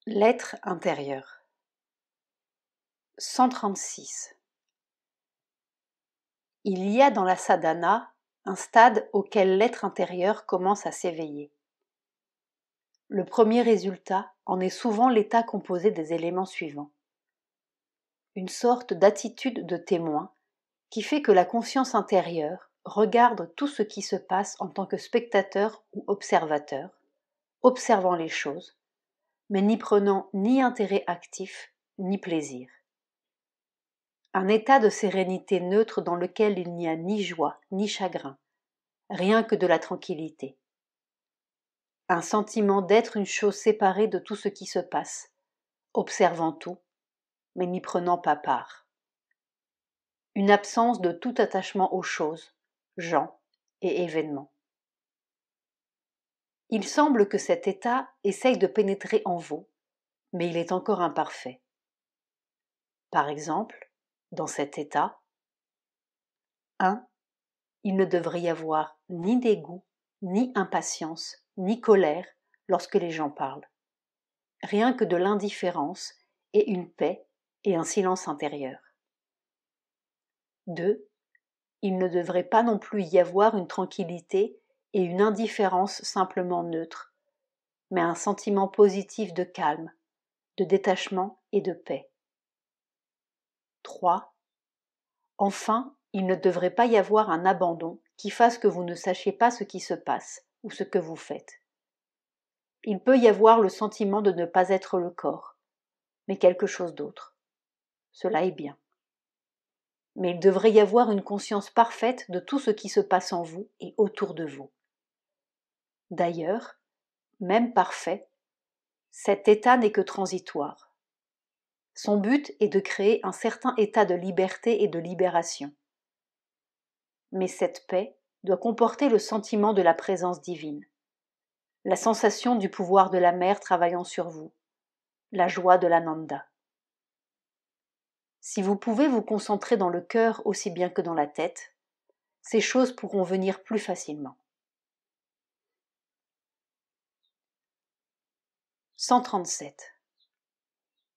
L'être intérieur. 136. Il y a dans la sadhana un stade auquel l'être intérieur commence à s'éveiller. Le premier résultat en est souvent l'état composé des éléments suivants. Une sorte d'attitude de témoin qui fait que la conscience intérieure regarde tout ce qui se passe en tant que spectateur ou observateur, observant les choses, mais n'y prenant ni intérêt actif ni plaisir. Un état de sérénité neutre dans lequel il n'y a ni joie ni chagrin, rien que de la tranquillité. Un sentiment d'être une chose séparée de tout ce qui se passe, observant tout, mais n'y prenant pas part. Une absence de tout attachement aux choses, gens et événements. Il semble que cet état essaye de pénétrer en vous, mais il est encore imparfait. Par exemple, dans cet état, 1. Il ne devrait y avoir ni dégoût, ni impatience, ni colère lorsque les gens parlent. Rien que de l'indifférence et une paix et un silence intérieur. 2. Il ne devrait pas non plus y avoir une tranquillité et une indifférence simplement neutres, mais un sentiment positif de calme, de détachement et de paix. 3. Enfin, il ne devrait pas y avoir un abandon qui fasse que vous ne sachiez pas ce qui se passe ou ce que vous faites. Il peut y avoir le sentiment de ne pas être le corps, mais quelque chose d'autre. Cela est bien. Mais il devrait y avoir une conscience parfaite de tout ce qui se passe en vous et autour de vous. D'ailleurs, même parfait, cet état n'est que transitoire. Son but est de créer un certain état de liberté et de libération. Mais cette paix doit comporter le sentiment de la présence divine, la sensation du pouvoir de la mère travaillant sur vous, la joie de l'ananda. Si vous pouvez vous concentrer dans le cœur aussi bien que dans la tête, ces choses pourront venir plus facilement. 137.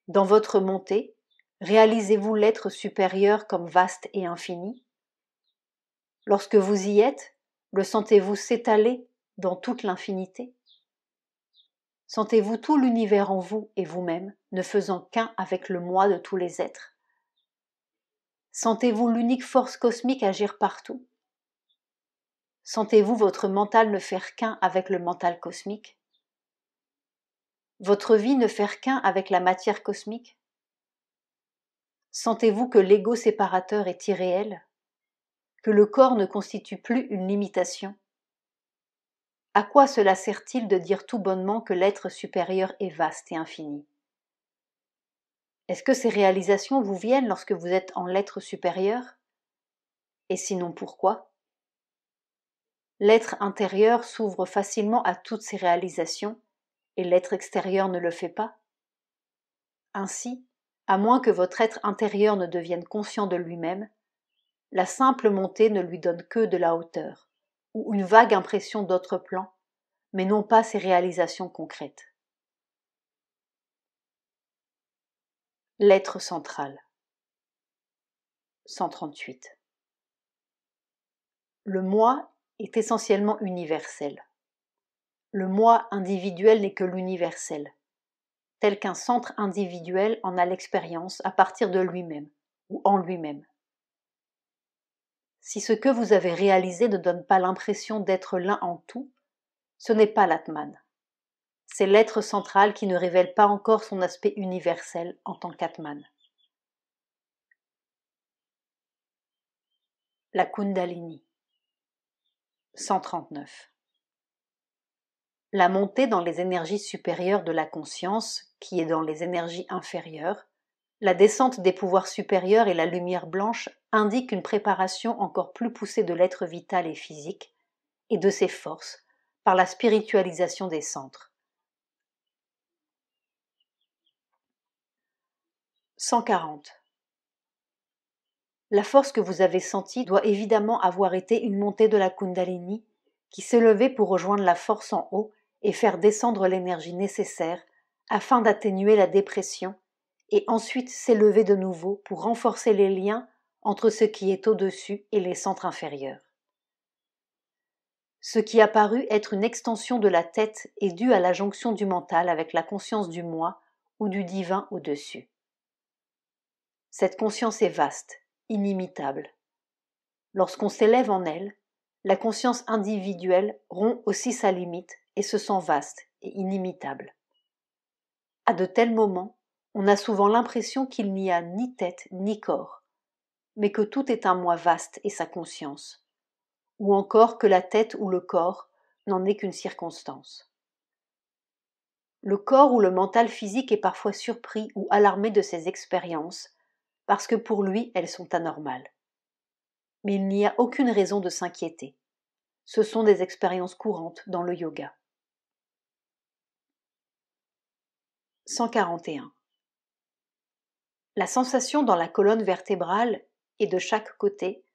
Dans votre montée, réalisez-vous l'être supérieur comme vaste et infini? Lorsque vous y êtes, le sentez-vous s'étaler dans toute l'infinité? Sentez-vous tout l'univers en vous et vous-même, ne faisant qu'un avec le moi de tous les êtres? Sentez-vous l'unique force cosmique agir partout? Sentez-vous votre mental ne faire qu'un avec le mental cosmique? Votre vie ne faire qu'un avec la matière cosmique? Sentez-vous que l'ego séparateur est irréel? Que le corps ne constitue plus une limitation? À quoi cela sert-il de dire tout bonnement que l'être supérieur est vaste et infini? Est-ce que ces réalisations vous viennent lorsque vous êtes en l'être supérieur? Et sinon pourquoi? L'être intérieur s'ouvre facilement à toutes ces réalisations et l'être extérieur ne le fait pas. Ainsi, à moins que votre être intérieur ne devienne conscient de lui-même, la simple montée ne lui donne que de la hauteur, ou une vague impression d'autre plan, mais non pas ses réalisations concrètes. L'être central. 138. Le moi est essentiellement universel. Le moi individuel n'est que l'universel, tel qu'un centre individuel en a l'expérience à partir de lui-même ou en lui-même. Si ce que vous avez réalisé ne donne pas l'impression d'être l'un en tout, ce n'est pas l'Atman. C'est l'être central qui ne révèle pas encore son aspect universel en tant qu'Atman. La Kundalini. 139. La montée dans les énergies supérieures de la conscience, qui est dans les énergies inférieures, la descente des pouvoirs supérieurs et la lumière blanche indiquent une préparation encore plus poussée de l'être vital et physique, et de ses forces, par la spiritualisation des centres. 140. La force que vous avez sentie doit évidemment avoir été une montée de la Kundalini qui s'est levée pour rejoindre la force en haut et faire descendre l'énergie nécessaire afin d'atténuer la dépression et ensuite s'élever de nouveau pour renforcer les liens entre ce qui est au-dessus et les centres inférieurs. Ce qui a paru être une extension de la tête est dû à la jonction du mental avec la conscience du moi ou du divin au-dessus. Cette conscience est vaste, inimitable. Lorsqu'on s'élève en elle, la conscience individuelle rompt aussi sa limite et se sent vaste et inimitable. À de tels moments, on a souvent l'impression qu'il n'y a ni tête ni corps, mais que tout est un moi vaste et sa conscience, ou encore que la tête ou le corps n'en est qu'une circonstance. Le corps ou le mental physique est parfois surpris ou alarmé de ces expériences, parce que pour lui elles sont anormales. Mais il n'y a aucune raison de s'inquiéter. Ce sont des expériences courantes dans le yoga. 141. La sensation dans la colonne vertébrale et de chaque côté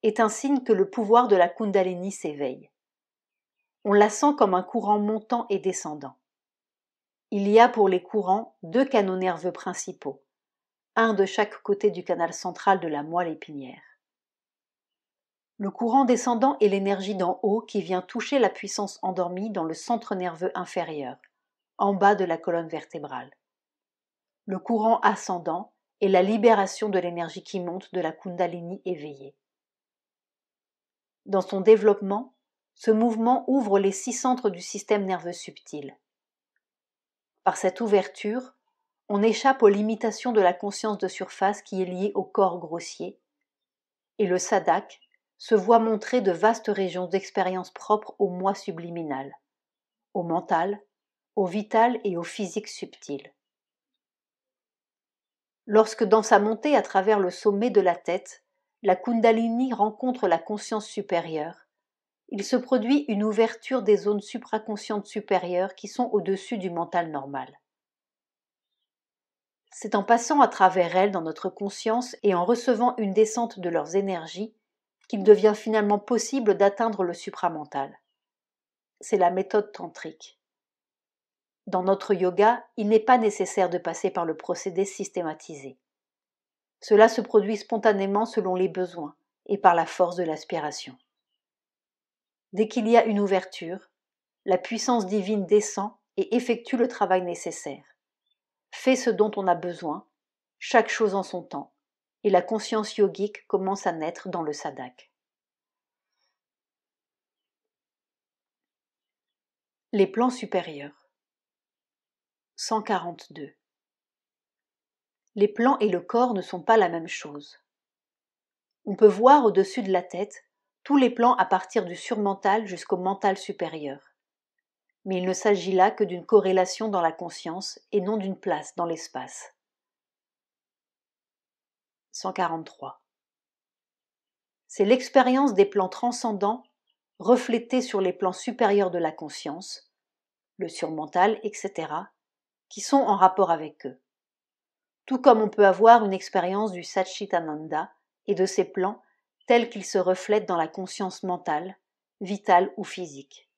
est un signe que le pouvoir de la Kundalini s'éveille. On la sent comme un courant montant et descendant. Il y a pour les courants 2 canaux nerveux principaux, un de chaque côté du canal central de la moelle épinière. Le courant descendant est l'énergie d'en haut qui vient toucher la puissance endormie dans le centre nerveux inférieur, en bas de la colonne vertébrale. Le courant ascendant est la libération de l'énergie qui monte de la Kundalini éveillée. Dans son développement, ce mouvement ouvre les 6 centres du système nerveux subtil. Par cette ouverture, on échappe aux limitations de la conscience de surface qui est liée au corps grossier, et le sadhak se voit montrer de vastes régions d'expérience propres au moi subliminal, au mental, au vital et au physique subtil. Lorsque dans sa montée à travers le sommet de la tête, la Kundalini rencontre la conscience supérieure, il se produit une ouverture des zones supraconscientes supérieures qui sont au-dessus du mental normal. C'est en passant à travers elles dans notre conscience et en recevant une descente de leurs énergies qu'il devient finalement possible d'atteindre le supramental. C'est la méthode tantrique. Dans notre yoga, il n'est pas nécessaire de passer par le procédé systématisé. Cela se produit spontanément selon les besoins et par la force de l'aspiration. Dès qu'il y a une ouverture, la puissance divine descend et effectue le travail nécessaire, fait ce dont on a besoin, chaque chose en son temps, et la conscience yogique commence à naître dans le sadhak. Les plans supérieurs. 142. Les plans et le corps ne sont pas la même chose. On peut voir au-dessus de la tête tous les plans à partir du surmental jusqu'au mental supérieur. Mais il ne s'agit là que d'une corrélation dans la conscience et non d'une place dans l'espace. 143. C'est l'expérience des plans transcendants reflétés sur les plans supérieurs de la conscience, le surmental, etc., qui sont en rapport avec eux. Tout comme on peut avoir une expérience du Satchitananda et de ses plans tels qu'ils se reflètent dans la conscience mentale, vitale ou physique.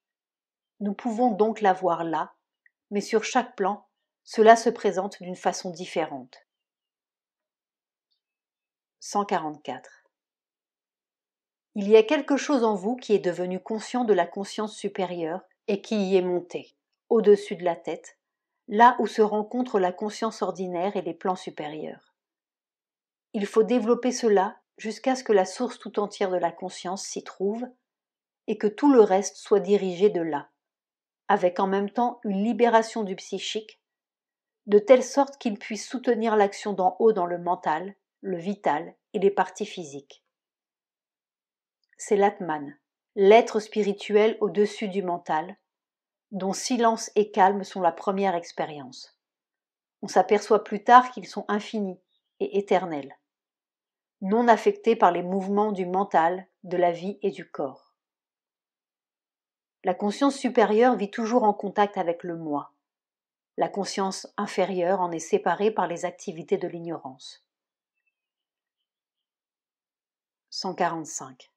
Nous pouvons donc la voir là, mais sur chaque plan, cela se présente d'une façon différente. 144. Il y a quelque chose en vous qui est devenu conscient de la conscience supérieure et qui y est monté, au-dessus de la tête, là où se rencontrent la conscience ordinaire et les plans supérieurs. Il faut développer cela jusqu'à ce que la source tout entière de la conscience s'y trouve et que tout le reste soit dirigé de là, avec en même temps une libération du psychique, de telle sorte qu'il puisse soutenir l'action d'en haut dans le mental, le vital et les parties physiques. C'est l'Atman, l'être spirituel au-dessus du mental, dont silence et calme sont la première expérience. On s'aperçoit plus tard qu'ils sont infinis et éternels, non affectés par les mouvements du mental, de la vie et du corps. La conscience supérieure vit toujours en contact avec le moi. La conscience inférieure en est séparée par les activités de l'ignorance. 145.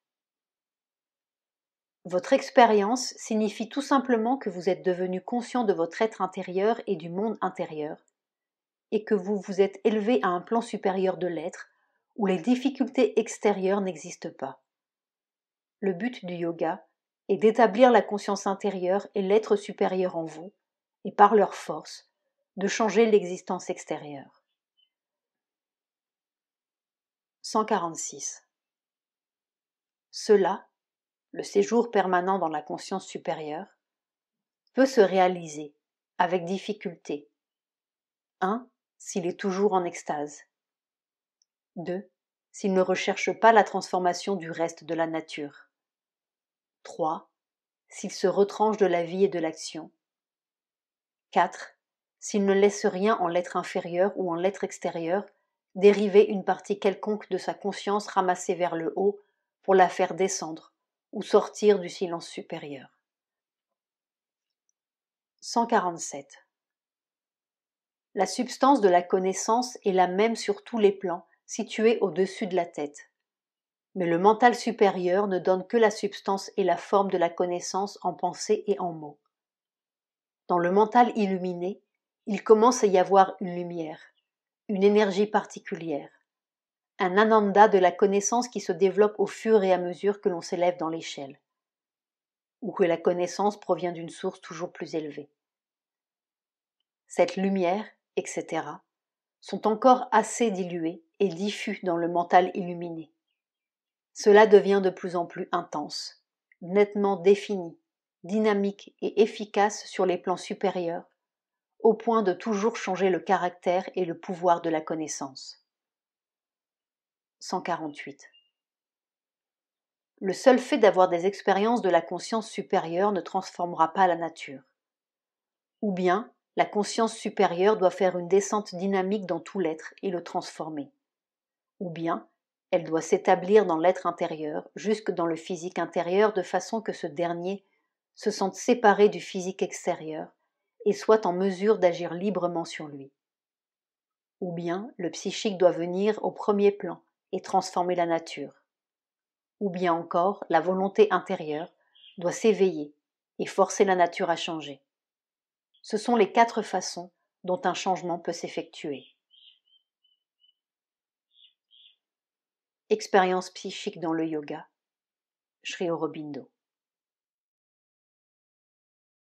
Votre expérience signifie tout simplement que vous êtes devenu conscient de votre être intérieur et du monde intérieur, et que vous vous êtes élevé à un plan supérieur de l'être, où les difficultés extérieures n'existent pas. Le but du yoga est d'établir la conscience intérieure et l'être supérieur en vous, et par leur force, de changer l'existence extérieure. 146. Cela, le séjour permanent dans la conscience supérieure, peut se réaliser, avec difficulté. 1. S'il est toujours en extase. 2. S'il ne recherche pas la transformation du reste de la nature. 3. S'il se retranche de la vie et de l'action. 4. S'il ne laisse rien en l'être inférieur ou en l'être extérieur dériver une partie quelconque de sa conscience ramassée vers le haut pour la faire descendre ou sortir du silence supérieur. 147. La substance de la connaissance est la même sur tous les plans, située au-dessus de la tête. Mais le mental supérieur ne donne que la substance et la forme de la connaissance en pensée et en mots. Dans le mental illuminé, il commence à y avoir une lumière, une énergie particulière, un ananda de la connaissance qui se développe au fur et à mesure que l'on s'élève dans l'échelle, ou que la connaissance provient d'une source toujours plus élevée. Cette lumière, etc., sont encore assez dilués et diffus dans le mental illuminé. Cela devient de plus en plus intense, nettement défini, dynamique et efficace sur les plans supérieurs, au point de toujours changer le caractère et le pouvoir de la connaissance. 148. Le seul fait d'avoir des expériences de la conscience supérieure ne transformera pas la nature. Ou bien, la conscience supérieure doit faire une descente dynamique dans tout l'être et le transformer. Ou bien, elle doit s'établir dans l'être intérieur, jusque dans le physique intérieur, de façon que ce dernier se sente séparé du physique extérieur et soit en mesure d'agir librement sur lui. Ou bien, le psychique doit venir au premier plan et transformer la nature. Ou bien encore, la volonté intérieure doit s'éveiller et forcer la nature à changer. Ce sont les 4 façons dont un changement peut s'effectuer. Expérience psychique dans le yoga. Sri Aurobindo.